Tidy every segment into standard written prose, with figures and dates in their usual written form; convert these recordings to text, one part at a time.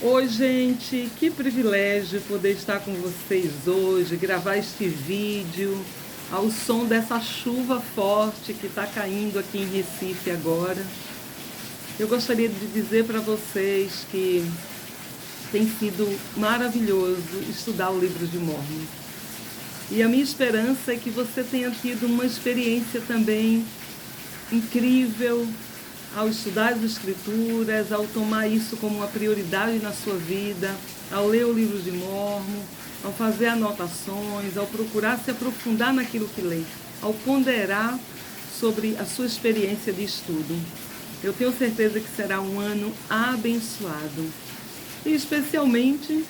Oi, gente, que privilégio poder estar com vocês hoje, gravar este vídeo ao som dessa chuva forte que está caindo aqui em Recife agora. Eu gostaria de dizer para vocês que tem sido maravilhoso estudar o livro de Mórmon. E a minha esperança é que você tenha tido uma experiência também incrível ao estudar as Escrituras, ao tomar isso como uma prioridade na sua vida, ao ler o livro de Mórmon, ao fazer anotações, ao procurar se aprofundar naquilo que lê, ao ponderar sobre a sua experiência de estudo. Eu tenho certeza que será um ano abençoado. E especialmente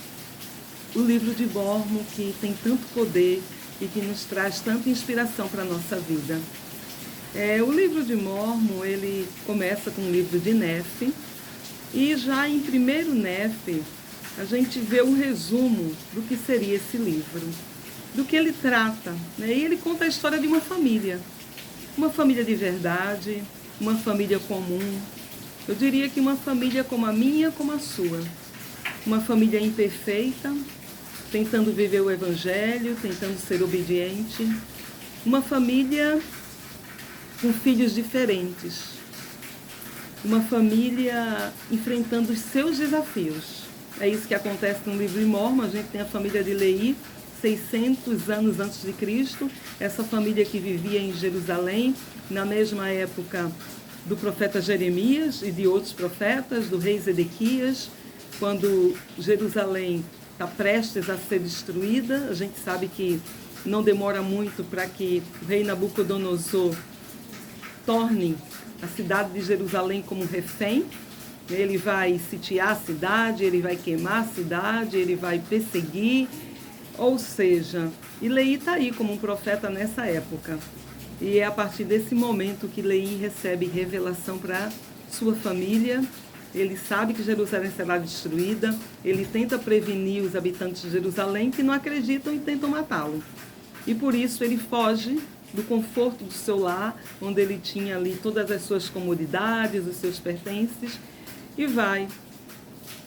o livro de Mórmon, que tem tanto poder e que nos traz tanta inspiração para a nossa vida. O livro de Mórmon, ele começa com o livro de Nefe, e já em primeiro Nefe, a gente vê um resumo do que seria esse livro, do que ele trata, né? E ele conta a história de uma família de verdade, uma família comum. Eu diria que uma família como a minha, como a sua. Uma família imperfeita, tentando viver o Evangelho, tentando ser obediente. Uma família com filhos diferentes. Uma família enfrentando os seus desafios. É isso que acontece no livro de Mórmon. A gente tem a família de Leí, 600 anos antes de Cristo. Essa família que vivia em Jerusalém, na mesma época do profeta Jeremias e de outros profetas, do rei Zedequias, quando Jerusalém está prestes a ser destruída. A gente sabe que não demora muito para que o rei Nabucodonosor torne a cidade de Jerusalém como refém. Ele vai sitiar a cidade, ele vai queimar a cidade, ele vai perseguir. Ou seja, e Leí está aí como um profeta nessa época. E é a partir desse momento que Leí recebe revelação para sua família. Ele sabe que Jerusalém será destruída. Ele tenta prevenir os habitantes de Jerusalém que não acreditam e tentam matá-lo. E por isso ele foge do conforto do seu lar, onde ele tinha ali todas as suas comodidades, os seus pertences, e vai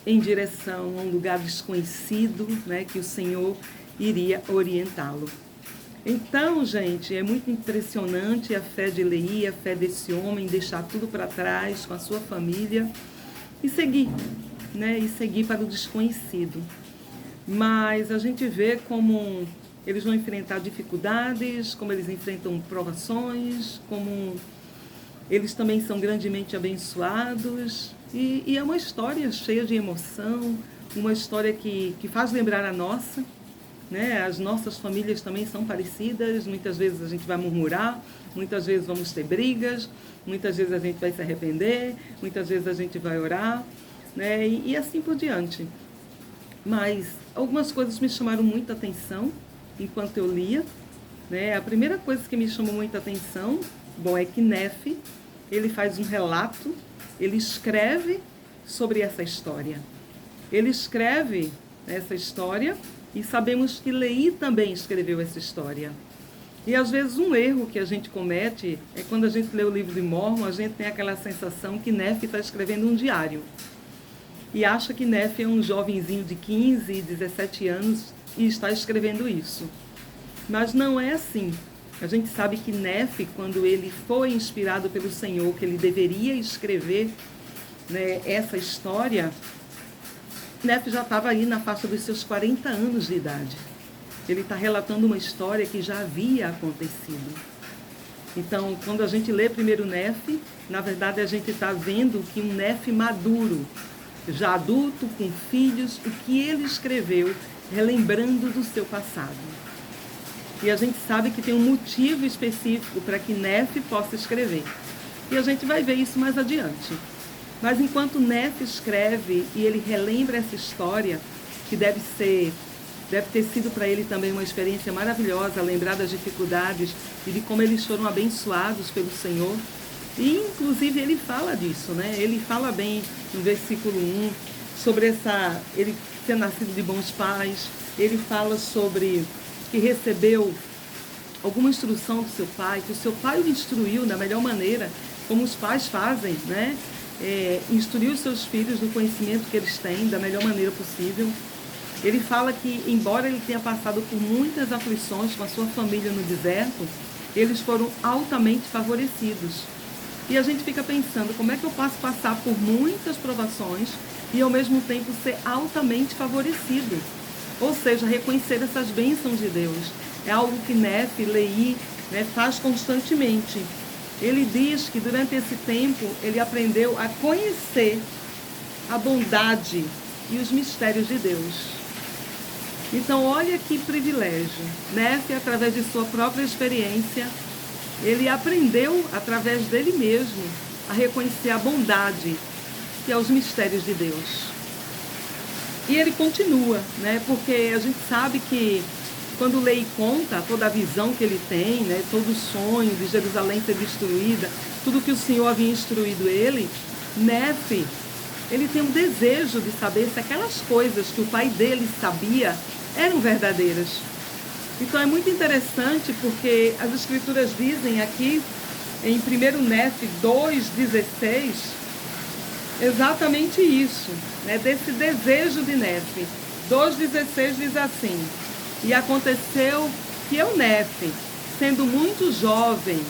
em direção a um lugar desconhecido, né, que o Senhor iria orientá-lo. Então, gente, é muito impressionante a fé de Leí, a fé desse homem, deixar tudo para trás com a sua família e seguir, né, e seguir para o desconhecido. Mas a gente vê como eles vão enfrentar dificuldades, como eles enfrentam provações, como eles também são grandemente abençoados. E é uma história cheia de emoção, uma história que faz lembrar a nossa, né? As nossas famílias também são parecidas, muitas vezes a gente vai murmurar, muitas vezes vamos ter brigas, muitas vezes a gente vai se arrepender, muitas vezes a gente vai orar, né? E assim por diante. Mas algumas coisas me chamaram muita atenção enquanto eu lia, né? A primeira coisa que me chamou muita atenção, é que Nefe, ele faz um relato, ele escreve sobre essa história. Ele escreve essa história e sabemos que Leí também escreveu essa história. E às vezes um erro que a gente comete é quando a gente lê o livro de Mórmon, a gente tem aquela sensação que Nefe está escrevendo um diário. E acha que Nefe é um jovenzinho de 15, 17 anos e está escrevendo isso. Mas não é assim. A gente sabe que Nefe, quando ele foi inspirado pelo Senhor, que ele deveria escrever, né, essa história, Nefe já estava aí na faixa dos seus 40 anos de idade. Ele está relatando uma história que já havia acontecido. Então, quando a gente lê primeiro Nefe, na verdade a gente está vendo que um Nefe maduro, já adulto, com filhos, o que ele escreveu, relembrando do seu passado. E a gente sabe que tem um motivo específico para que Nefe possa escrever. E a gente vai ver isso mais adiante. Mas enquanto Nefe escreve e ele relembra essa história, que deve ter sido para ele também uma experiência maravilhosa, lembrar das dificuldades e de como eles foram abençoados pelo Senhor. E inclusive ele fala disso, né? Ele fala bem no versículo 1 sobre ele ter nascido de bons pais. Ele fala sobre que recebeu alguma instrução do seu pai, que o seu pai o instruiu da melhor maneira, como os pais fazem, né? instruir os seus filhos no conhecimento que eles têm, da melhor maneira possível. Ele fala que, embora ele tenha passado por muitas aflições com a sua família no deserto, eles foram altamente favorecidos. E a gente fica pensando, como é que eu posso passar por muitas provações e ao mesmo tempo ser altamente favorecido? Ou seja, reconhecer essas bênçãos de Deus. É algo que Nefe, Leí, faz constantemente. Ele diz que durante esse tempo ele aprendeu a conhecer a bondade e os mistérios de Deus. Então, olha que privilégio. Nefe, através de sua própria experiência, ele aprendeu, através dele mesmo, a reconhecer a bondade e aos mistérios de Deus. E ele continua, porque a gente sabe que quando Leí conta toda a visão que ele tem, todo o sonho de Jerusalém ser destruída, tudo que o Senhor havia instruído ele, Nefe, ele tem um desejo de saber se aquelas coisas que o pai dele sabia eram verdadeiras. Então é muito interessante porque as escrituras dizem aqui, em 1 Nefe 2,16, exatamente isso, desse desejo de Nefe. 2,16 diz assim: e aconteceu que eu, Nefe, sendo muito jovem,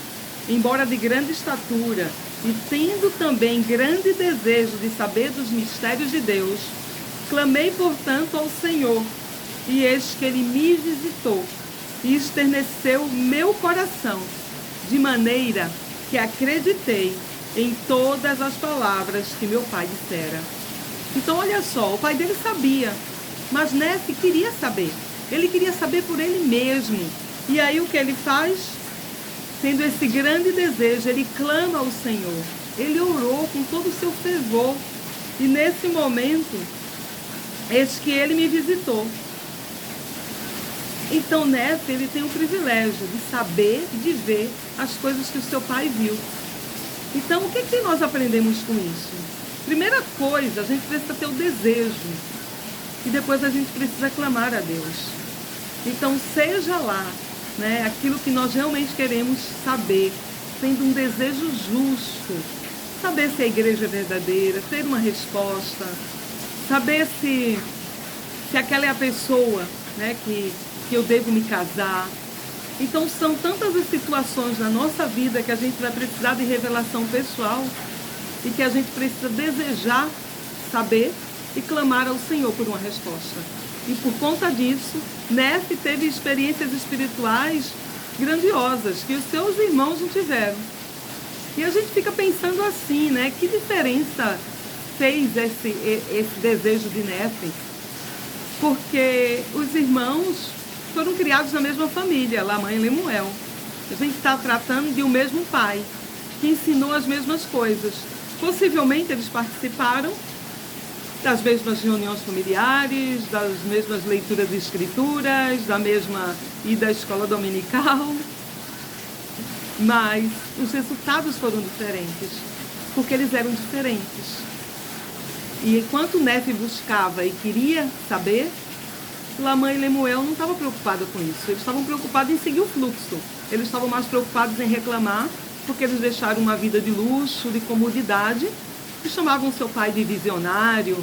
embora de grande estatura, e tendo também grande desejo de saber dos mistérios de Deus, clamei, portanto, ao Senhor, e eis que ele me visitou, e esterneceu meu coração, de maneira que acreditei em todas as palavras que meu pai dissera. Então, olha só, o pai dele sabia, mas Nefe queria saber. Ele queria saber por ele mesmo. E aí o que ele faz? Tendo esse grande desejo, ele clama ao Senhor. Ele orou com todo o seu fervor. E nesse momento, eis que ele me visitou. Então Nefe, ele tem o privilégio de saber, de ver as coisas que o seu pai viu. Então, o que nós aprendemos com isso? Primeira coisa, a gente precisa ter o desejo. E depois a gente precisa clamar a Deus. Então, seja lá, aquilo que nós realmente queremos saber, tendo um desejo justo, saber se a igreja é verdadeira, ter uma resposta, saber se aquela é a pessoa, que eu devo me casar. Então, são tantas as situações na nossa vida que a gente vai precisar de revelação pessoal e que a gente precisa desejar saber e clamar ao Senhor por uma resposta. E por conta disso, Nefe teve experiências espirituais grandiosas que os seus irmãos não tiveram. E a gente fica pensando assim, que diferença fez esse desejo de Nefe? Porque os irmãos foram criados na mesma família, Lamã e Lemuel. A gente está tratando de um mesmo pai, que ensinou as mesmas coisas. Possivelmente eles participaram das mesmas reuniões familiares, das mesmas leituras de escrituras, da mesma ida à escola dominical, mas os resultados foram diferentes, porque eles eram diferentes. E enquanto Nefe buscava e queria saber, Lamã e Lemuel não estavam preocupados com isso. Eles estavam preocupados em seguir o fluxo. Eles estavam mais preocupados em reclamar, porque eles deixaram uma vida de luxo, de comodidade, e chamavam seu pai de visionário,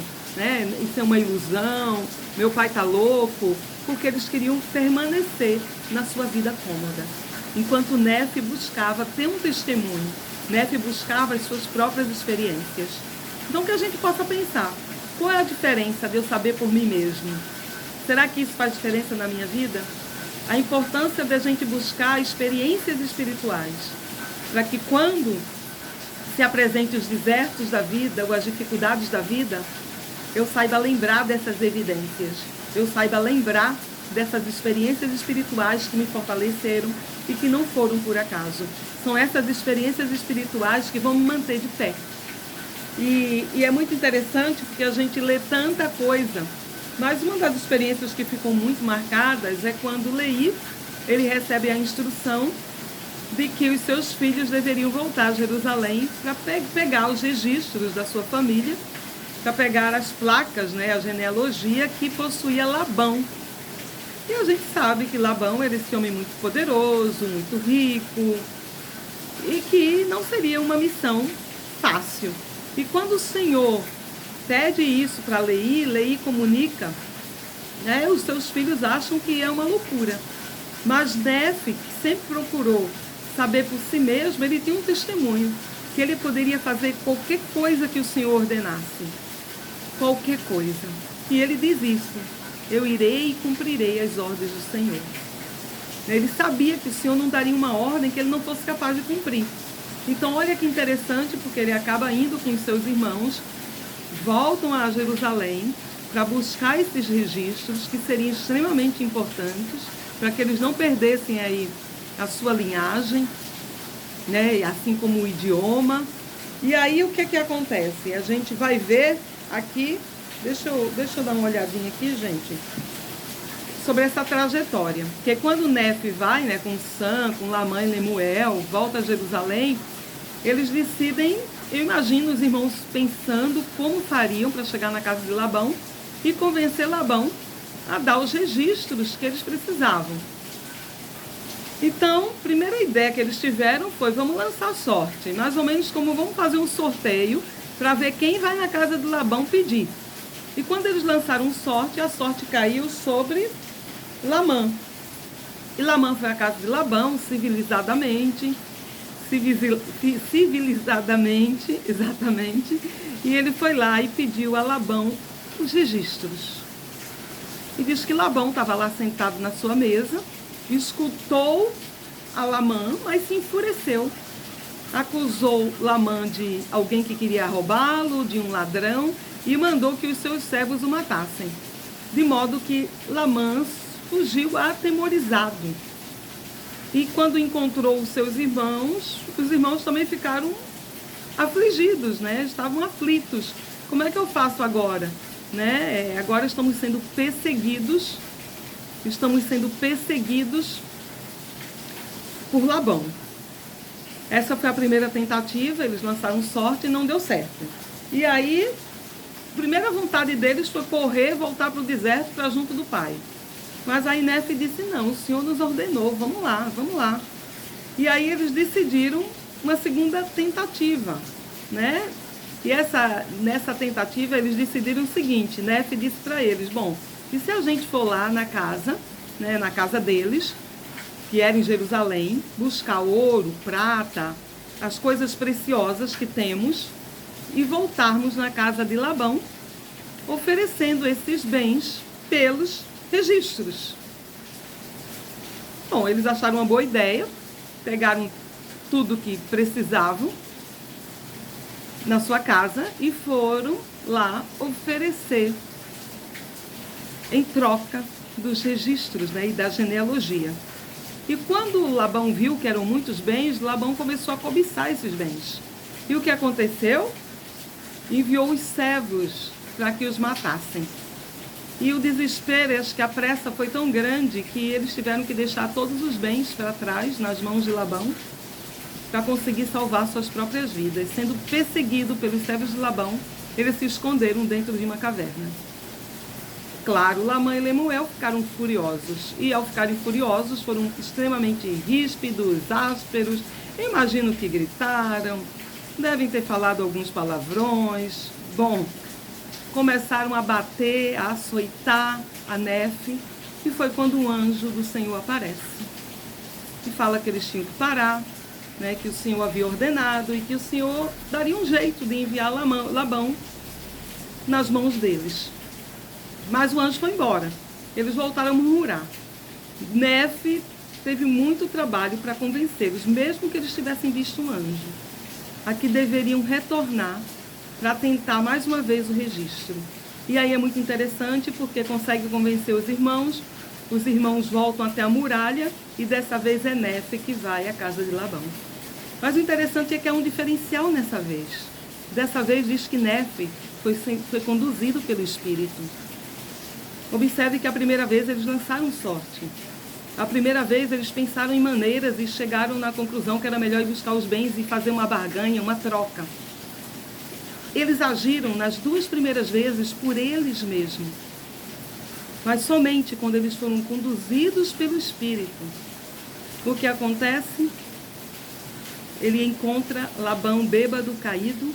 isso é uma ilusão, meu pai está louco, porque eles queriam permanecer na sua vida cômoda. Enquanto Nefe buscava ter um testemunho, Nefe buscava as suas próprias experiências. Então que a gente possa pensar, qual é a diferença de eu saber por mim mesmo? Será que isso faz diferença na minha vida? A importância da gente buscar experiências espirituais, para que quando se apresentem os desertos da vida ou as dificuldades da vida, eu saiba lembrar dessas evidências, eu saiba lembrar dessas experiências espirituais que me fortaleceram e que não foram por acaso. São essas experiências espirituais que vão me manter de pé. E é muito interessante porque a gente lê tanta coisa, mas uma das experiências que ficam muito marcadas é quando Leí, ele recebe a instrução de que os seus filhos deveriam voltar a Jerusalém para pegar os registros da sua família, para pegar as placas, a genealogia que possuía Labão. E a gente sabe que Labão era esse homem muito poderoso, muito rico, e que não seria uma missão fácil. E quando o Senhor pede isso para Leí comunica, né, os seus filhos acham que é uma loucura. Mas Nefe, que sempre procurou saber por si mesmo, ele tinha um testemunho, que ele poderia fazer qualquer coisa que o Senhor ordenasse. Qualquer coisa. E ele diz isso: eu irei e cumprirei as ordens do Senhor. Ele sabia que o Senhor não daria uma ordem que ele não fosse capaz de cumprir. Então olha que interessante, porque ele acaba indo com os seus irmãos, voltam a Jerusalém para buscar esses registros que seriam extremamente importantes, para que eles não perdessem aí a sua linhagem, né? Assim como o idioma. E aí o que é que acontece? A gente vai ver aqui, deixa eu dar uma olhadinha aqui, gente, sobre essa trajetória. Porque quando Nefe vai, né, com Sam, com Lamã e Lemuel, volta a Jerusalém, eles decidem, eu imagino os irmãos pensando como fariam para chegar na casa de Labão e convencer Labão a dar os registros que eles precisavam. Então, a primeira ideia que eles tiveram foi: vamos lançar sorte, mais ou menos como vamos fazer um sorteio para ver quem vai na casa de Labão pedir. E quando eles lançaram sorte, a sorte caiu sobre Lamã. E Lamã foi à casa de Labão, civilizadamente, exatamente, e ele foi lá e pediu a Labão os registros. E diz que Labão estava lá sentado na sua mesa, escutou a Lamã, mas se enfureceu. Acusou Lamã de alguém que queria roubá-lo, de um ladrão, e mandou que os seus servos o matassem. De modo que Lamã fugiu atemorizado. E quando encontrou os seus irmãos, os irmãos também ficaram afligidos, né? Estavam aflitos. Como é que eu faço agora? Né? Agora estamos sendo perseguidos por Labão. Essa foi a primeira tentativa, eles lançaram sorte e não deu certo. E aí, a primeira vontade deles foi correr, voltar para o deserto, para junto do pai. Mas aí Nefe disse: não, o Senhor nos ordenou, vamos lá, vamos lá. E aí eles decidiram uma segunda tentativa, né? E nessa tentativa eles decidiram o seguinte: Nefe disse para eles: bom, e se a gente for lá na casa, né, na casa deles, que era em Jerusalém, buscar ouro, prata, as coisas preciosas que temos, e voltarmos na casa de Labão, oferecendo esses bens pelos registros. Bom, eles acharam uma boa ideia, pegaram tudo que precisavam na sua casa e foram lá oferecer em troca dos registros, né, e da genealogia. E quando Labão viu que eram muitos bens, Labão começou a cobiçar esses bens. E o que aconteceu? Enviou os servos para que os matassem. E o desespero, acho que a pressa foi tão grande que eles tiveram que deixar todos os bens para trás, nas mãos de Labão, para conseguir salvar suas próprias vidas. Sendo perseguido pelos servos de Labão, eles se esconderam dentro de uma caverna. Claro, Lamã e Lemuel ficaram furiosos. E ao ficarem furiosos, foram extremamente ríspidos, ásperos. Eu imagino que gritaram, devem ter falado alguns palavrões. Bom, começaram a bater, a açoitar a Nefe, e foi quando o anjo do Senhor aparece e fala que eles tinham que parar, né, que o Senhor havia ordenado e que o Senhor daria um jeito de enviar Labão nas mãos deles. Mas o anjo foi embora, eles voltaram a murmurar. Nefe teve muito trabalho para convencê-los, mesmo que eles tivessem visto um anjo, a que deveriam retornar para tentar mais uma vez o registro. E aí é muito interessante porque consegue convencer os irmãos voltam até a muralha e dessa vez é Nefe que vai à casa de Labão. Mas o interessante é que há um diferencial nessa vez. Dessa vez diz que Nefe foi conduzido pelo Espírito. Observe que a primeira vez eles lançaram sorte. A primeira vez eles pensaram em maneiras e chegaram na conclusão que era melhor ir buscar os bens e fazer uma barganha, uma troca. Eles agiram nas duas primeiras vezes por eles mesmos. Mas somente quando eles foram conduzidos pelo Espírito. O que acontece? Ele encontra Labão bêbado, caído,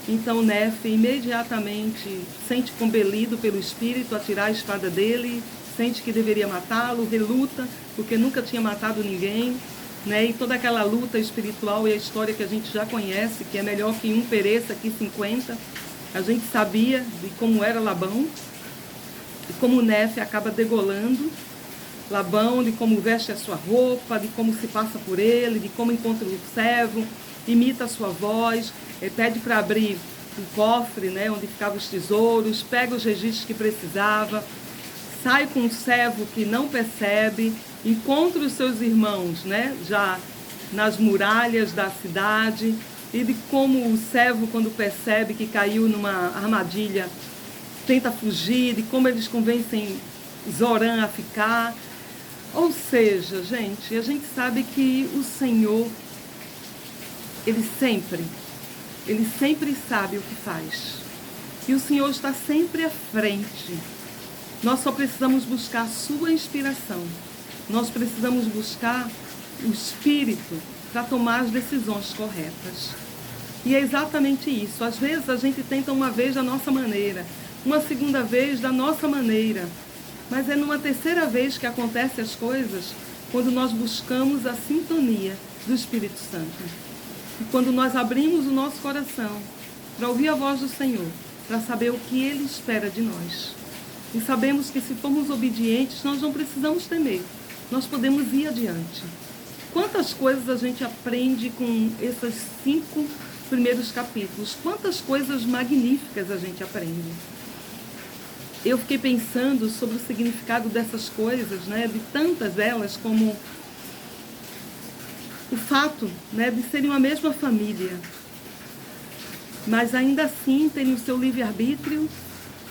Então Nefe imediatamente sente compelido pelo espírito a tirar a espada dele, sente que deveria matá-lo, reluta, porque nunca tinha matado ninguém, né? E toda aquela luta espiritual e a história que a gente já conhece, que é melhor que um pereça que 50, a gente sabia de como era Labão, e como Nefe acaba degolando Labão, de como veste a sua roupa, de como se passa por ele, de como encontra o servo, imita a sua voz, pede para abrir o cofre, né, onde ficavam os tesouros, pega os registros que precisava, sai com um servo que não percebe, encontra os seus irmãos, né, já nas muralhas da cidade, e de como o servo, quando percebe que caiu numa armadilha, tenta fugir, de como eles convencem Zorã a ficar. Ou seja, gente, a gente sabe que o Senhor, Ele sempre sabe o que faz. E o Senhor está sempre à frente. Nós só precisamos buscar a sua inspiração. Nós precisamos buscar o Espírito para tomar as decisões corretas. E é exatamente isso. Às vezes a gente tenta uma vez da nossa maneira, uma segunda vez da nossa maneira. Mas é numa terceira vez que acontecem as coisas quando nós buscamos a sintonia do Espírito Santo. E quando nós abrimos o nosso coração para ouvir a voz do Senhor, para saber o que Ele espera de nós. E sabemos que se formos obedientes, nós não precisamos temer. Nós podemos ir adiante. Quantas coisas a gente aprende com esses 5 primeiros capítulos? Quantas coisas magníficas a gente aprende? Eu fiquei pensando sobre o significado dessas coisas, né, de tantas delas, como o fato, né, de serem uma mesma família, mas ainda assim terem o seu livre-arbítrio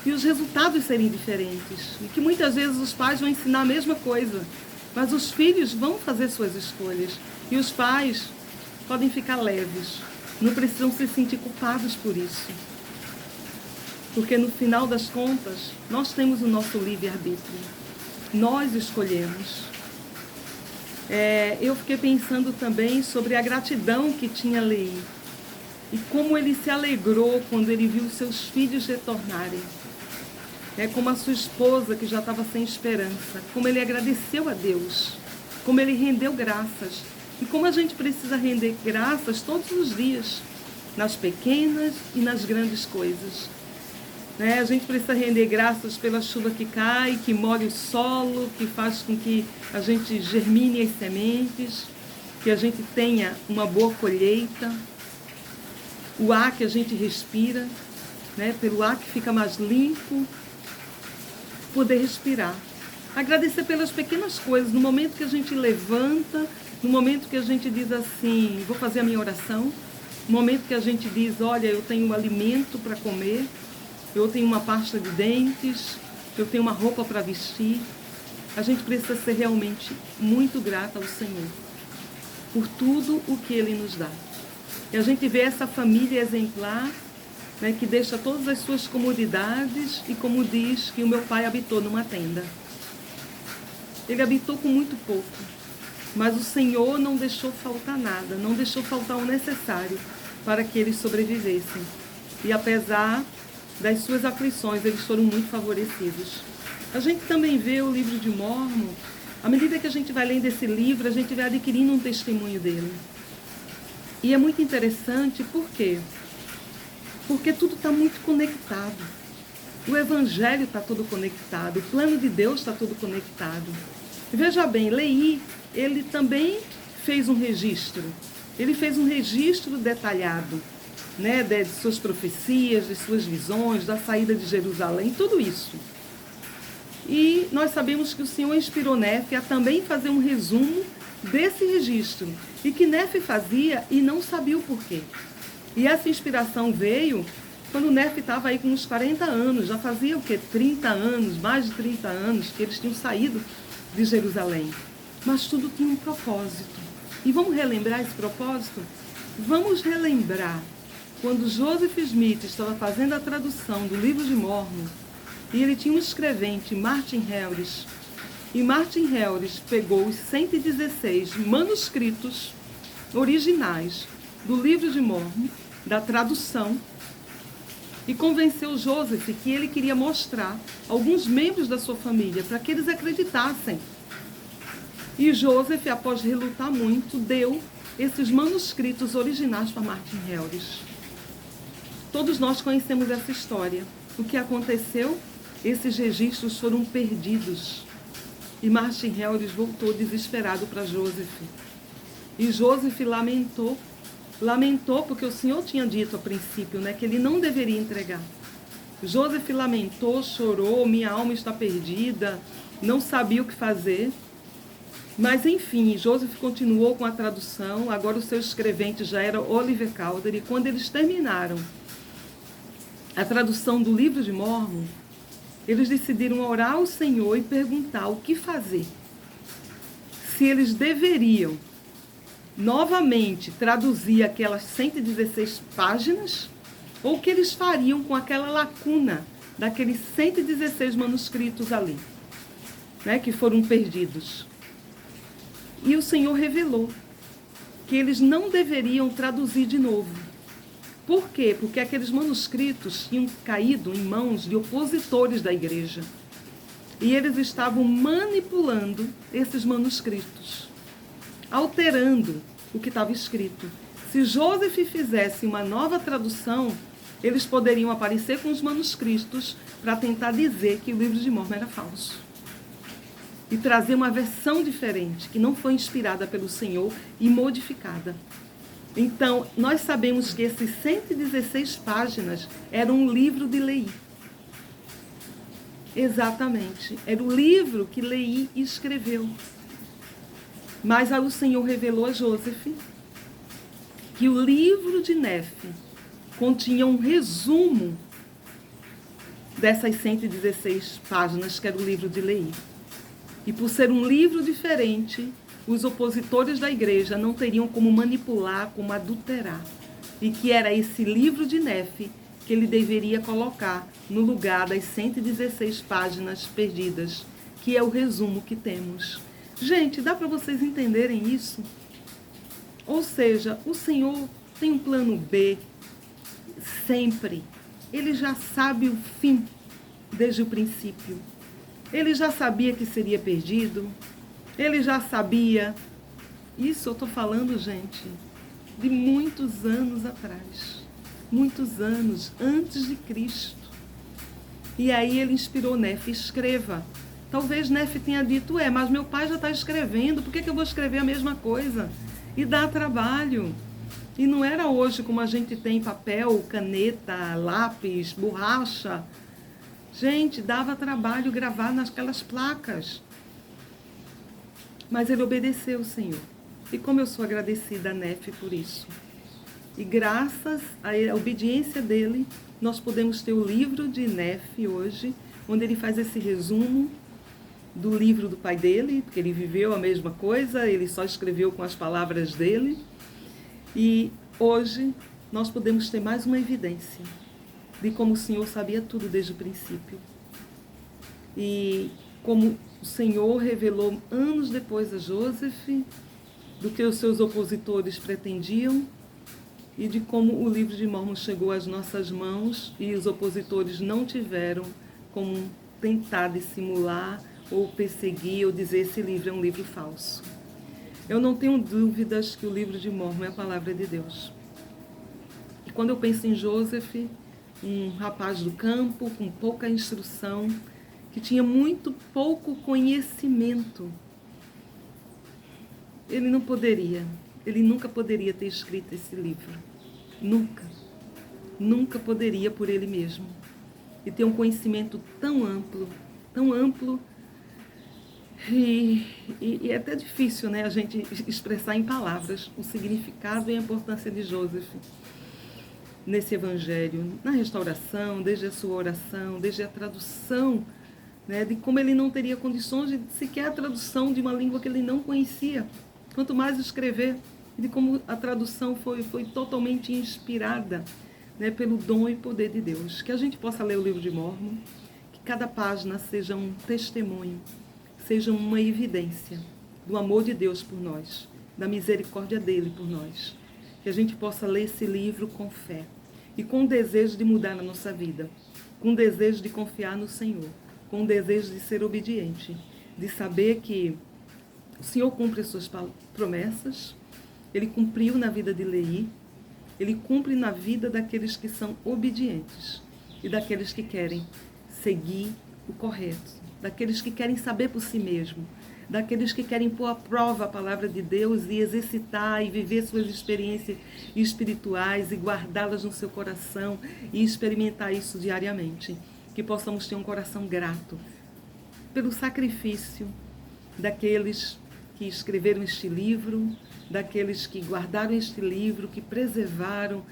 e os resultados serem diferentes. E que muitas vezes os pais vão ensinar a mesma coisa, mas os filhos vão fazer suas escolhas. E os pais podem ficar leves, não precisam se sentir culpados por isso. Porque no final das contas, nós temos o nosso livre-arbítrio. Nós escolhemos. Eu fiquei pensando também sobre a gratidão que tinha Leí. E como ele se alegrou quando ele viu seus filhos retornarem. Como a sua esposa que já estava sem esperança. Como ele agradeceu a Deus. Como ele rendeu graças. E como a gente precisa render graças todos os dias. Nas pequenas e nas grandes coisas. A gente precisa render graças pela chuva que cai, que molha o solo, que faz com que a gente germine as sementes, que a gente tenha uma boa colheita, o ar que a gente respira, pelo ar que fica mais limpo, poder respirar. Agradecer pelas pequenas coisas, no momento que a gente levanta, no momento que a gente diz assim, vou fazer a minha oração, no momento que a gente diz, olha, eu tenho um alimento para comer, eu tenho uma pasta de dentes, eu tenho uma roupa para vestir. A gente precisa ser realmente muito grata ao Senhor por tudo o que Ele nos dá. E a gente vê essa família exemplar, que deixa todas as suas comodidades e como diz que o meu pai habitou numa tenda. Ele habitou com muito pouco, mas o Senhor não deixou faltar nada, não deixou faltar o necessário para que eles sobrevivessem. E apesar das suas aflições, eles foram muito favorecidos. A gente também vê o livro de Mórmon, à medida que a gente vai lendo esse livro, a gente vai adquirindo um testemunho dele. E é muito interessante, por quê? Porque tudo está muito conectado. O Evangelho está todo conectado, o plano de Deus está todo conectado. E veja bem, Leí, ele também fez um registro. Ele fez um registro detalhado, de suas profecias, de suas visões, da saída de Jerusalém, tudo isso. E nós sabemos que o Senhor inspirou Nefe a também fazer um resumo desse registro, e que Nefe fazia e não sabia o porquê. E essa inspiração veio quando Nefe estava aí com uns 40 anos, já fazia 30 anos, mais de 30 anos, que eles tinham saído de Jerusalém. Mas tudo tinha um propósito. E vamos relembrar esse propósito? Vamos relembrar quando Joseph Smith estava fazendo a tradução do livro de Mórmon, e ele tinha um escrevente, Martin Harris, e Martin Harris pegou os 116 manuscritos originais do livro de Mórmon, da tradução, e convenceu Joseph que ele queria mostrar alguns membros da sua família para que eles acreditassem. E Joseph, após relutar muito, deu esses manuscritos originais para Martin Hellis. Todos nós conhecemos essa história. O que aconteceu? Esses registros foram perdidos. E Martin Hellis voltou desesperado para Joseph. E Joseph lamentou porque o Senhor tinha dito a princípio, né, que ele não deveria entregar. Joseph lamentou, chorou, minha alma está perdida, não sabia o que fazer. Mas, enfim, Joseph continuou com a tradução. Agora o seu escrevente já era Oliver Calder. E quando eles terminaram a tradução do livro de Mórmon, eles decidiram orar ao Senhor e perguntar o que fazer. Se eles deveriam novamente traduzir aquelas 116 páginas, ou o que eles fariam com aquela lacuna daqueles 116 manuscritos ali, né, que foram perdidos. E o Senhor revelou que eles não deveriam traduzir de novo. Por quê? Porque aqueles manuscritos tinham caído em mãos de opositores da igreja. E eles estavam manipulando esses manuscritos, alterando o que estava escrito. Se Joseph fizesse uma nova tradução, eles poderiam aparecer com os manuscritos para tentar dizer que o livro de Mórmon era falso. E trazer uma versão diferente, que não foi inspirada pelo Senhor e modificada. Então, nós sabemos que esses 116 páginas eram um livro de Leí. Exatamente. Era o livro que Leí escreveu. Mas aí o Senhor revelou a Joseph que o livro de Nefe continha um resumo dessas 116 páginas, que era o livro de Leí. E por ser um livro diferente, os opositores da igreja não teriam como manipular, como adulterar. E que era esse livro de Nefe que ele deveria colocar no lugar das 116 páginas perdidas, que é o resumo que temos. Gente, dá para vocês entenderem isso? Ou seja, o Senhor tem um plano B sempre. Ele já sabe o fim desde o princípio. Ele já sabia que seria perdido. Ele já sabia. Isso eu estou falando, gente, de muitos anos atrás. Muitos anos antes de Cristo. E aí ele inspirou Nefe, escreva. Talvez Nefe tenha dito, mas meu pai já está escrevendo, por que eu vou escrever a mesma coisa? E dá trabalho. E não era hoje como a gente tem papel, caneta, lápis, borracha. Gente, dava trabalho gravar naquelas placas. Mas ele obedeceu, Senhor. E como eu sou agradecida a Nefe por isso. E graças à obediência dele, nós podemos ter o livro de Nefe hoje, onde ele faz esse resumo do livro do pai dele, porque ele viveu a mesma coisa, ele só escreveu com as palavras dele. E hoje nós podemos ter mais uma evidência de como o Senhor sabia tudo desde o princípio. E como o Senhor revelou anos depois a Joseph do que os seus opositores pretendiam e de como o livro de Mórmon chegou às nossas mãos e os opositores não tiveram como tentar dissimular ou perseguir ou dizer esse livro é um livro falso. Eu não tenho dúvidas que o livro de Mórmon é a palavra de Deus. E quando eu penso em Joseph, um rapaz do campo com pouca instrução, que tinha muito pouco conhecimento, ele nunca poderia ter escrito esse livro. Nunca poderia por ele mesmo. E ter um conhecimento tão amplo, e é até difícil, né, a gente expressar em palavras o significado e a importância de Joseph nesse evangelho, na restauração, desde a sua oração, desde a tradução, né, de como ele não teria condições de sequer a tradução de uma língua que ele não conhecia, quanto mais escrever, de como a tradução foi totalmente inspirada, né, pelo dom e poder de Deus. Que a gente possa ler o livro de Mórmon, que cada página seja um testemunho, seja uma evidência do amor de Deus por nós, da misericórdia dele por nós. Que a gente possa ler esse livro com fé. e com o desejo de mudar na nossa vida, com o desejo de confiar no Senhor, com o desejo de ser obediente, de saber que o Senhor cumpre as suas promessas, Ele cumpriu na vida de Leí, Ele cumpre na vida daqueles que são obedientes e daqueles que querem seguir o correto, daqueles que querem saber por si mesmo, daqueles que querem pôr à prova a palavra de Deus e exercitar e viver suas experiências espirituais e guardá-las no seu coração e experimentar isso diariamente. Que possamos ter um coração grato pelo sacrifício daqueles que escreveram este livro, daqueles que guardaram este livro, que preservaram,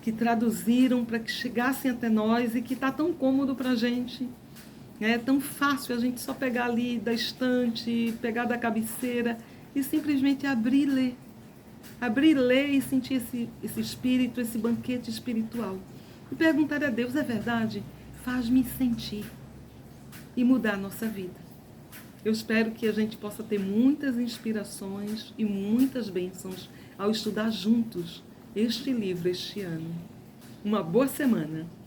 que traduziram para que chegassem até nós e que está tão cômodo para a gente. É tão fácil a gente só pegar ali da estante, pegar da cabeceira e simplesmente abrir e ler. Abrir, ler e sentir esse espírito, esse banquete espiritual. E perguntar a Deus, é verdade? Faz-me sentir e mudar a nossa vida. Eu espero que a gente possa ter muitas inspirações e muitas bênçãos ao estudar juntos este livro este ano. Uma boa semana!